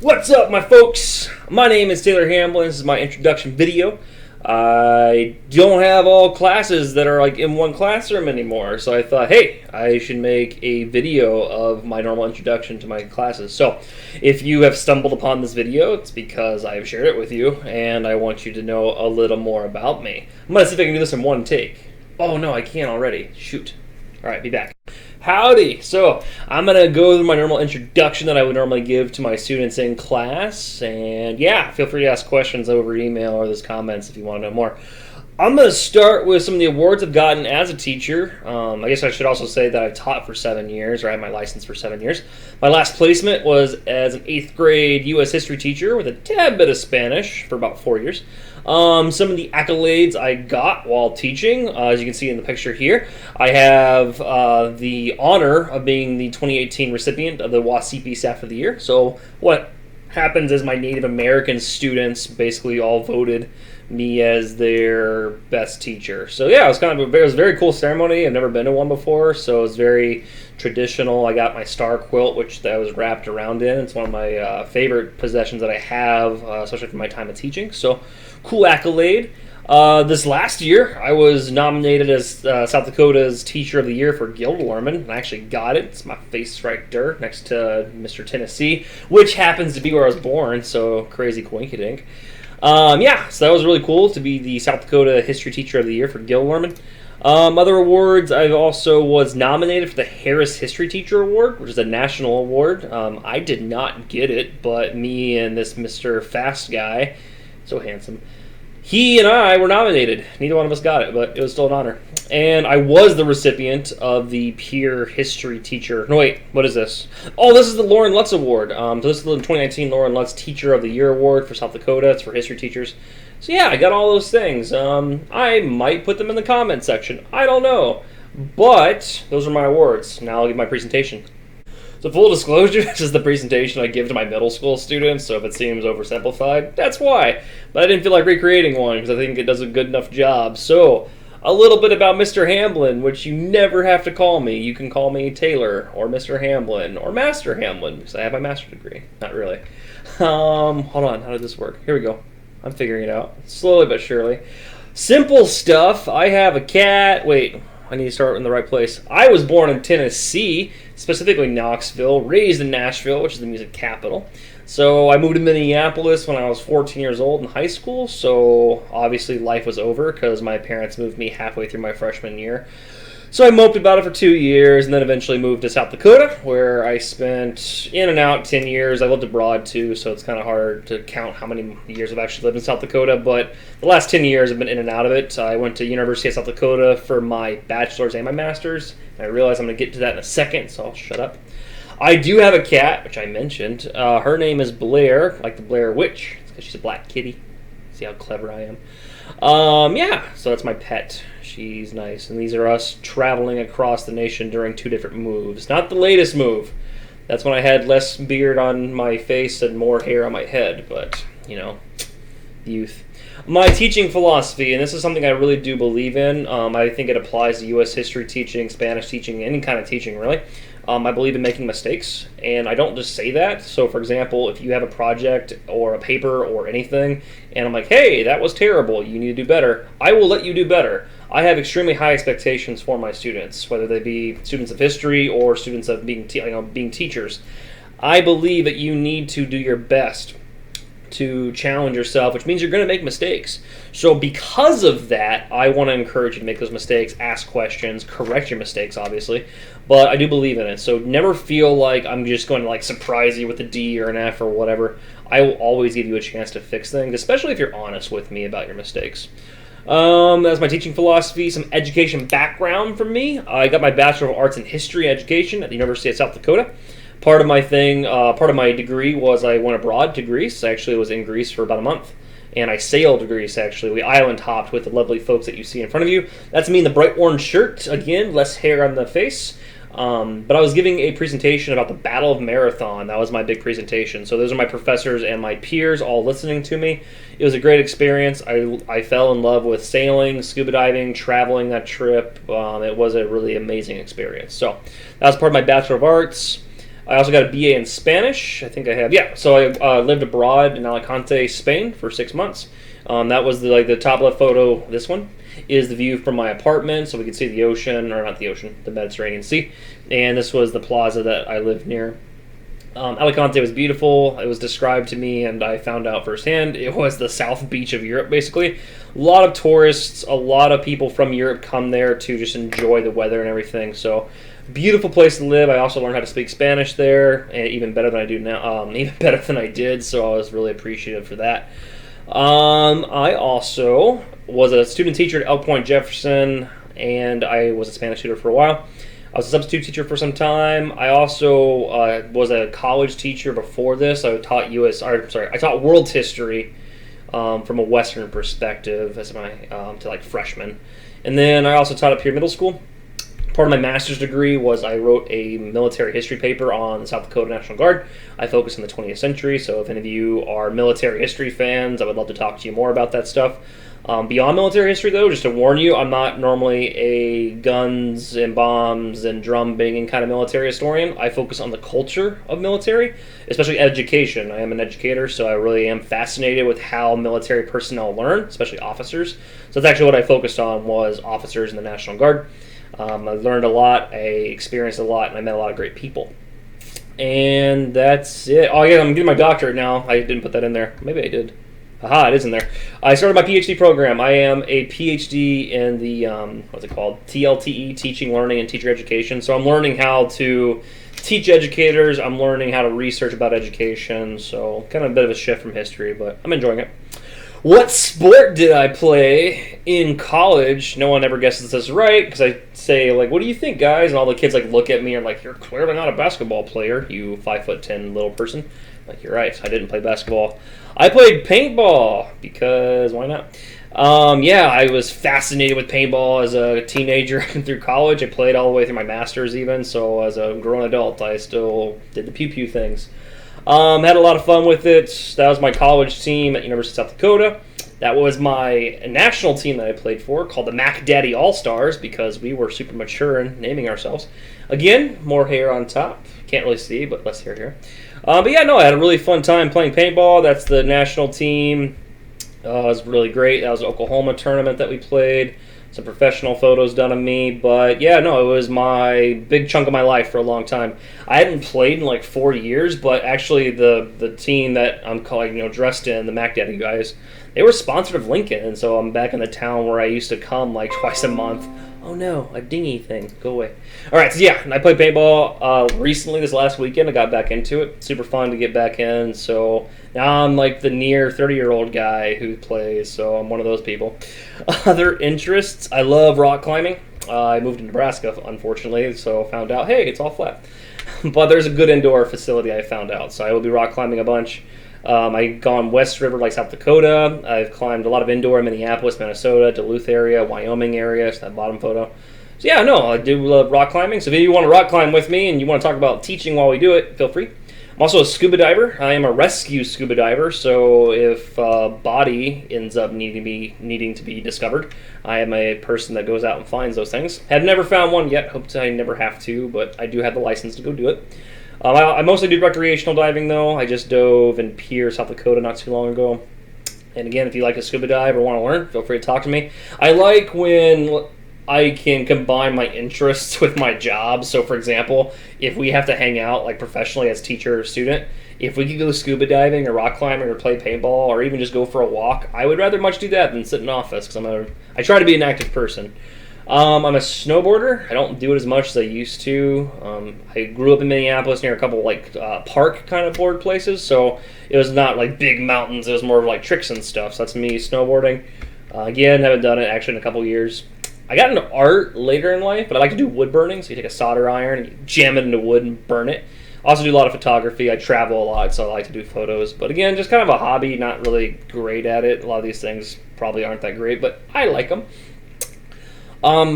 What's up, my folks? My name is Taylor Hamblin. This is my introduction video. I don't have all classes that are like in one classroom anymore, so I thought, hey, I should make a video of my normal introduction to my classes. So if you have stumbled upon this video, it's because I've shared it with you, and I want you to know a little more about me. I'm going to see if I can do this in one take. Oh no, I can't already. Shoot. Alright, be back. Howdy! So, I'm going to go through my normal introduction that I would normally give to my students in class, and yeah, feel free to ask questions over email or those comments if you want to know more. I'm going to start with some of the awards I've gotten as a teacher. I guess I should also say that I've taught for 7 years, or I had my license for 7 years. My last placement was as an 8th grade U.S. history teacher with a tad bit of Spanish for about 4 years. Some of the accolades I got while teaching, as you can see in the picture here, I have the honor of being the 2018 recipient of the WASCP Staff of the Year. So what happens is my Native American students basically all voted me as their best teacher. So yeah, it was it was a very cool ceremony. I've never been to one before, so it was very traditional. I got my star quilt, which I was wrapped around in. It's one of my favorite possessions that I have, especially from my time of teaching. So cool accolade. This last year, I was nominated as South Dakota's Teacher of the Year for Guild-Lorman, and I actually got it. It's my face right there next to Mr. Tennessee, which happens to be where I was born, so crazy coinkydink. Yeah, so that was really cool to be the South Dakota History Teacher of the Year for Guild-Lorman. Other awards, I also was nominated for the Harris History Teacher Award, which is a national award. I did not get it, but me and this Mr. Fast guy, so handsome, he and I were nominated. Neither one of us got it, but it was still an honor. And I was the recipient of the Peer History Teacher. No, wait, what is this? Oh, this is the Lauren Lutz Award. So this is the 2019 Lauren Lutz Teacher of the Year Award for South Dakota. It's for history teachers. So yeah, I got all those things. I might put them in the comment section. I don't know. But those are my awards. Now I'll give my presentation. So full disclosure, this is the presentation I give to my middle school students, so if it seems oversimplified, that's why. But I didn't feel like recreating one because I think it does a good enough job. So, a little bit about Mr. Hamblin, which you never have to call me. You can call me Taylor, or Mr. Hamblin, or Master Hamblin, because I have my master's degree. Not really. Hold on, how did this work? Here we go. I'm figuring it out. Slowly but surely. Simple stuff. I have a cat. Wait, I need to start in the right place. I was born in Tennessee, specifically Knoxville, raised in Nashville, which is the music capital. So I moved to Minneapolis when I was 14 years old in high school, so obviously life was over because my parents moved me halfway through my freshman year. So I moped about it for 2 years and then eventually moved to South Dakota, where I spent in and out 10 years. I lived abroad too, so it's kind of hard to count how many years I've actually lived in South Dakota, but the last 10 years I've been in and out of it. I went to University of South Dakota for my bachelor's and my master's. I realize I'm going to get to that in a second, so I'll shut up. I do have a cat, which I mentioned. Her name is Blair, like the Blair Witch. It's because she's a black kitty. See how clever I am? Yeah, so that's my pet. She's nice. And these are us traveling across the nation during 2 different moves. Not the latest move. That's when I had less beard on my face and more hair on my head. But, you know, youth. My teaching philosophy, and this is something I really do believe in. I think it applies to U.S. history teaching, Spanish teaching, any kind of teaching, really. I believe in making mistakes, and I don't just say that. So, for example, if you have a project or a paper or anything, and I'm like, hey, that was terrible, you need to do better, I will let you do better. I have extremely high expectations for my students, whether they be students of history or students of being teachers. I believe that you need to do your best to challenge yourself, which means you're going to make mistakes. So because of that, I want to encourage you to make those mistakes, ask questions, correct your mistakes, obviously. But I do believe in it. So never feel like I'm just going to like surprise you with a D or an F or whatever. I will always give you a chance to fix things, especially if you're honest with me about your mistakes. That's my teaching philosophy. Some education background from me. I got my Bachelor of Arts in History Education at the University of South Dakota. Part of my degree was I went abroad to Greece. I actually was in Greece for about a month. And I sailed to Greece, actually. We island hopped with the lovely folks that you see in front of you. That's me in the bright orange shirt. Again, less hair on the face. But I was giving a presentation about the Battle of Marathon. That was my big presentation. So those are my professors and my peers all listening to me. It was a great experience. I fell in love with sailing, scuba diving, traveling that trip. It was a really amazing experience. So that was part of my Bachelor of Arts. I also got a BA in Spanish. I think I have. Yeah, so I lived abroad in Alicante, Spain for 6 months. That was the top left photo. This one is the view from my apartment, so we could see the ocean, or not the ocean, the Mediterranean Sea. And this was the plaza that I lived near. Alicante was beautiful. It was described to me, and I found out firsthand it was the South Beach of Europe, basically. A lot of tourists, a lot of people from Europe come there to just enjoy the weather and everything. So, beautiful place to live. I also learned how to speak Spanish there, and even better than I do now. Even better than I did, so I was really appreciative for that. I also was a student teacher at Elk Point Jefferson, and I was a Spanish tutor for a while. I was a substitute teacher for some time. I also was a college teacher before this. I taught I taught world history from a Western perspective as to like freshmen, and then I also taught up here middle school. Part of my master's degree was I wrote a military history paper on the South Dakota National Guard. I focus on the 20th century, so if any of you are military history fans, I would love to talk to you more about that stuff. Beyond military history, though, just to warn you, I'm not normally a guns and bombs and drum banging kind of military historian. I focus on the culture of military, especially education. I am an educator, so I really am fascinated with how military personnel learn, especially officers. So that's actually what I focused on, was officers in the National Guard. I learned a lot, I experienced a lot, and I met a lot of great people. And that's it. Oh yeah, I'm getting my doctorate now. I didn't put that in there. Maybe I did. Aha, it is in there. I started my PhD program. I am a PhD in the, what's it called? TLTE, Teaching, Learning, and Teacher Education. So I'm learning how to teach educators. I'm learning how to research about education. So kind of a bit of a shift from history, but I'm enjoying it. What sport did I play in college? No one ever guesses this right, because I say, like, what do you think, guys? And all the kids, like, look at me and are like, you're clearly not a basketball player, you 5'10" little person. Like, you're right, I didn't play basketball. I played paintball, because why not? Yeah, I was fascinated with paintball as a teenager through college. I played all the way through my master's even, so as a grown adult, I still did the pew-pew things. Had a lot of fun with it. That was my college team at University of South Dakota. That was my national team that I played for, called the Mac Daddy All-Stars, because we were super mature in naming ourselves. Again, more hair on top. Can't really see, but less hair here. But yeah, no, I had a really fun time playing paintball. That's the national team. It was really great. That was an Oklahoma tournament that we played. Some professional photos done of me, but yeah, no, it was my big chunk of my life for a long time. I hadn't played in like 4 years, but actually the team that I'm calling, dressed in, the Mac Daddy guys, they were sponsored of Lincoln, and so I'm back in the town where I used to come like twice a month. Oh no, a dinghy thing. Go away. All right, so yeah, and I played paintball recently this last weekend. I got back into it. Super fun to get back in. So now I'm like the near 30-year-old guy who plays, so I'm one of those people. Other interests, I love rock climbing. I moved to Nebraska, unfortunately, so found out, hey, it's all flat. But there's a good indoor facility I found out, so I will be rock climbing a bunch. I've gone West River, like South Dakota. I've climbed a lot of indoor in Minneapolis, Minnesota, Duluth area, Wyoming area, so that bottom photo. So yeah, no, I do love rock climbing. So if you want to rock climb with me and you want to talk about teaching while we do it, feel free. I'm also a scuba diver. I am a rescue scuba diver, so if a body ends up needing to be discovered, I am a person that goes out and finds those things. Have never found one yet. Hope I never have to, but I do have the license to go do it. I mostly do recreational diving, though. I just dove in Pierre, South Dakota not too long ago. And again, if you like to scuba dive or want to learn, feel free to talk to me. I like when I can combine my interests with my job. So, for example, if we have to hang out like professionally as teacher or student, if we could go scuba diving or rock climbing or play paintball or even just go for a walk, I would rather much do that than sit in office, because I try to be an active person. I'm a snowboarder. I don't do it as much as I used to. I grew up in Minneapolis near a couple park kind of board places, so it was not like big mountains. It was more of like tricks and stuff. So that's me snowboarding. Again, haven't done it actually in a couple years. I got into art later in life, but I like to do wood burning. So you take a solder iron and you jam it into wood and burn it. I also do a lot of photography. I travel a lot, so I like to do photos. But again, just kind of a hobby, not really great at it. A lot of these things probably aren't that great, but I like them.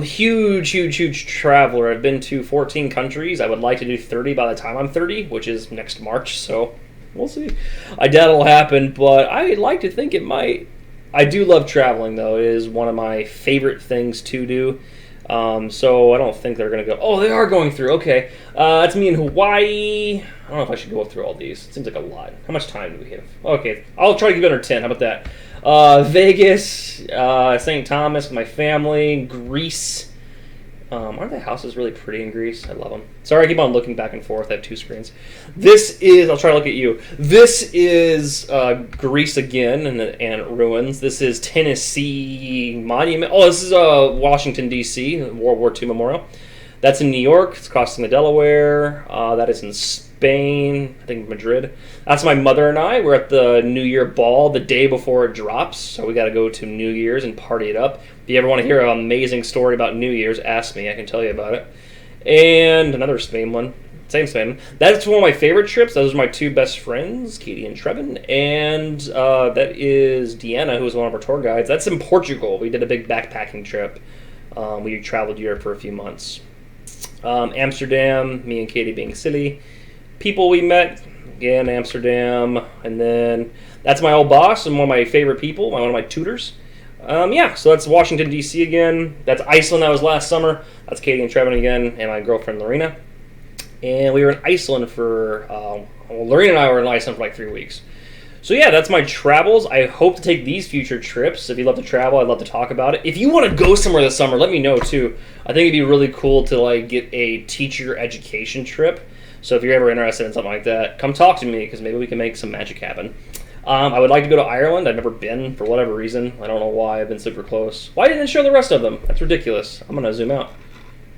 Huge traveler. I've been to 14 countries. I would like to do 30 by the time I'm 30, which is next March, so we'll see. I doubt it'll happen, but I'd like to think it might. I do love traveling, though. It is one of my favorite things to do. So I don't think they're going to go. Oh, they are going through. Okay. That's me in Hawaii. I don't know if I should go through all these. It seems like a lot. How much time do we have? Okay. I'll try to give it under 10. How about that? Vegas, St. Thomas with my family, Greece. Aren't the houses really pretty in Greece? I love them. Sorry, I keep on looking back and forth. I have two screens. This is, I'll try to look at you. This is Greece again and ruins. This is Tennessee Monument. Oh, this is Washington, D.C., World War II Memorial. That's in New York. It's crossing the Delaware. That is in Spain, I think Madrid. That's my mother and I. We're at the New Year ball the day before it drops, so we got to go to New Year's and party it up. If you ever want to hear an amazing story about New Year's, ask me. I can tell you about it. And another Spain one. Same Spain. That's one of my favorite trips. Those are my two best friends, Katie and Trevin. And that is Deanna, who was one of our tour guides. That's in Portugal. We did a big backpacking trip. We traveled Europe for a few months. Amsterdam, me and Katie being silly. People we met, again, Amsterdam. And then that's my old boss and one of my favorite people, one of my tutors. So that's Washington, D.C. again. That's Iceland. That was last summer. That's Katie and Trevin again, and my girlfriend, Lorena. And we were in Iceland for, Lorena and I were in Iceland for like 3 weeks. So yeah, that's my travels. I hope to take these future trips. If you love to travel, I'd love to talk about it. If you want to go somewhere this summer, let me know too. I think it'd be really cool to like get a teacher education trip. So if you're ever interested in something like that, come talk to me because maybe we can make some magic happen. I would like to go to Ireland. I've never been for whatever reason. I don't know why. I've been super close. Why didn't it show the rest of them? That's ridiculous. I'm going to zoom out.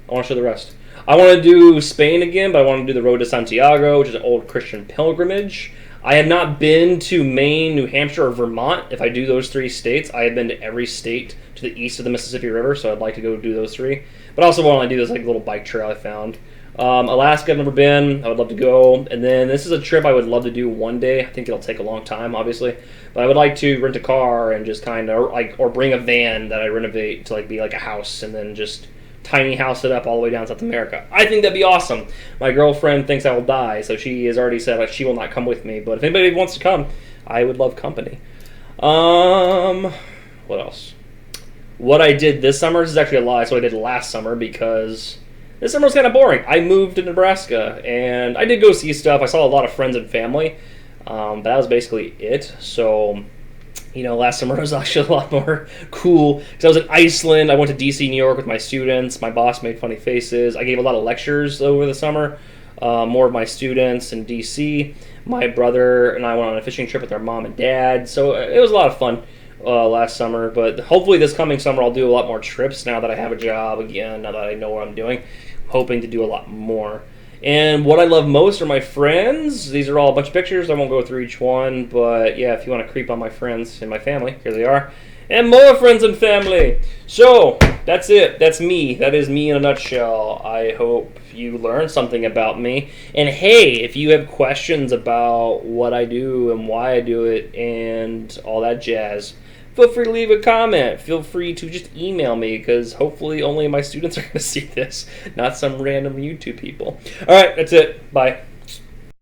I want to show the rest. I want to do Spain again, but I want to do the Road to Santiago, which is an old Christian pilgrimage. I have not been to Maine, New Hampshire, or Vermont. If I do those 3 states, I have been to every state to the east of the Mississippi River, so I'd like to go do those 3. But I also want to do this like little bike trail I found. Alaska, I've never been. I would love to go. And then this is a trip I would love to do one day. I think it'll take a long time, obviously. But I would like to rent a car and just kind of, like, or bring a van that I renovate to, like, be like a house and then just tiny house it up all the way down South America. I think that'd be awesome. My girlfriend thinks I will die, so she has already said like, she will not come with me. But if anybody wants to come, I would love company. What else? What I did this summer, this is actually a lie, so I did last summer because this summer was kind of boring. I moved to Nebraska, and I did go see stuff. I saw a lot of friends and family, but that was basically it. So, last summer was actually a lot more cool because I was in Iceland. I went to D.C., New York with my students. My boss made funny faces. I gave a lot of lectures over the summer, more of my students in D.C. My brother and I went on a fishing trip with our mom and dad, so it was a lot of fun. Last summer, but hopefully this coming summer I'll do a lot more trips now that I have a job again, now that I know what I'm doing. Hoping to do a lot more. And what I love most are my friends. These are all a bunch of pictures. I won't go through each one, but yeah, if you want to creep on my friends and my family, here they are. And more friends and family. So, that's it. That's me. That is me in a nutshell. I hope you learned something about me. And hey, if you have questions about what I do and why I do it and all that jazz, feel free to leave a comment. Feel free to just email me because hopefully only my students are going to see this, not some random YouTube people. All right, that's it. Bye.